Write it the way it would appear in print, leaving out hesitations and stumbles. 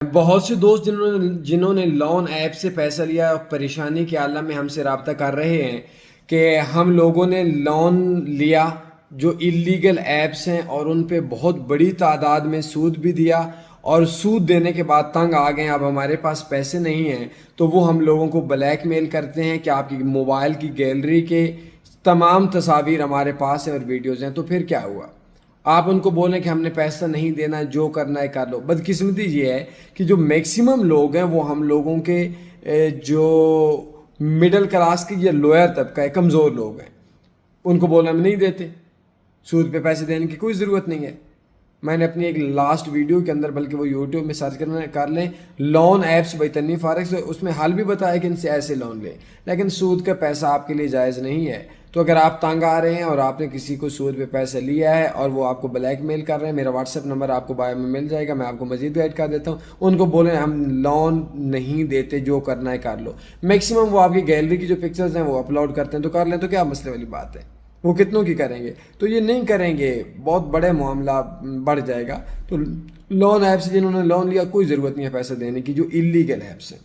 بہت سے دوست جنہوں نے لون ایپ سے پیسہ لیا پریشانی کے عالم میں ہم سے رابطہ کر رہے ہیں کہ ہم لوگوں نے لون لیا جو اللیگل ایپس ہیں اور ان پہ بہت بڑی تعداد میں سود بھی دیا، اور سود دینے کے بعد تنگ آ گئے ہیں، اب ہمارے پاس پیسے نہیں ہیں، تو وہ ہم لوگوں کو بلیک میل کرتے ہیں کہ آپ کی موبائل کی گیلری کے تمام تصاویر ہمارے پاس ہیں اور ویڈیوز ہیں۔ تو پھر کیا ہوا؟ آپ ان کو بولیں کہ ہم نے پیسہ نہیں دینا، جو کرنا ہے کر لو۔ بدقسمتی یہ ہے کہ جو میکسیمم لوگ ہیں وہ ہم لوگوں کے جو مڈل کلاس کے یا لوئر طبقہ ہے، کمزور لوگ ہیں، ان کو بولنا ہم نہیں دیتے، سود پہ پیسے دینے کی کوئی ضرورت نہیں ہے۔ میں نے اپنی ایک لاسٹ ویڈیو کے اندر، بلکہ وہ یوٹیوب میں سرچ کر لیں، لون ایپس بطنی فارغ، اس میں حل بھی بتایا کہ ان سے ایسے لون لیں، لیکن سود کا پیسہ آپ کے لیے جائز نہیں ہے۔ تو اگر آپ تنگ آ رہے ہیں اور آپ نے کسی کو سود پہ پیسہ لیا ہے اور وہ آپ کو بلیک میل کر رہے ہیں، میرا واٹس ایپ نمبر آپ کو بایو میں مل جائے گا، میں آپ کو مزید گائڈ کر دیتا ہوں۔ ان کو بولیں ہم لون نہیں دیتے، جو کرنا ہے کر لو۔ میکسیمم وہ آپ کی گیلری کی جو پکچرز ہیں وہ اپلوڈ کرتے ہیں، تو کر لیں، تو کیا مسئلے والی بات ہے؟ وہ کتنوں کی کریں گے؟ تو یہ نہیں کریں گے، بہت بڑے معاملہ بڑھ جائے گا۔ تو لون ایپ سے جنہوں نے لون لیا، کوئی ضرورت نہیں ہے پیسہ دینے کی، جو اللیگل ایپس ہیں۔